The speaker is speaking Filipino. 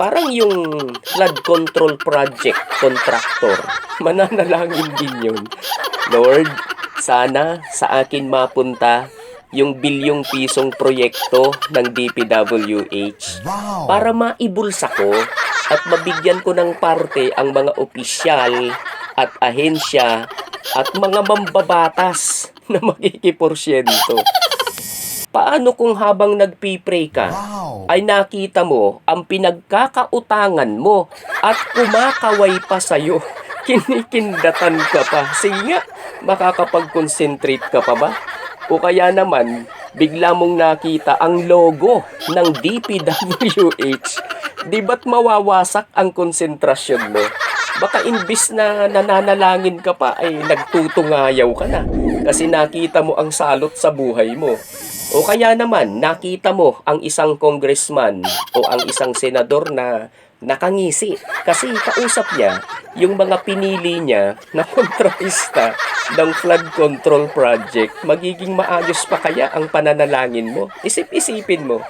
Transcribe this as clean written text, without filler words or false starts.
Parang yung flood control project contractor, mananalangin din yun. Lord, sana sa akin mapunta yung bilyong pisong proyekto ng DPWH para maibulsa ko at mabigyan ko ng parte ang mga opisyal at ahensya at mga mambabatas na makikiporsyento. Paano kung habang nagpipray ka, ay nakita mo ang pinagkakautangan mo at kumakaway pa sa'yo? Kinikindatan ka pa. Sige nga, makakapag-concentrate ka pa ba? O kaya naman, bigla mong nakita ang logo ng DPWH. Di ba't mawawasak ang konsentrasyon mo? Baka imbis na nananalangin ka pa ay nagtutungayaw ka na kasi nakita mo ang salot sa buhay mo. O kaya naman, nakita mo ang isang congressman o ang isang senador na nakangisi kasi kausap niya yung mga pinili niya na kontrahista ng flood control project. Magiging maayos pa kaya ang pananalangin mo? Isip-isipin mo.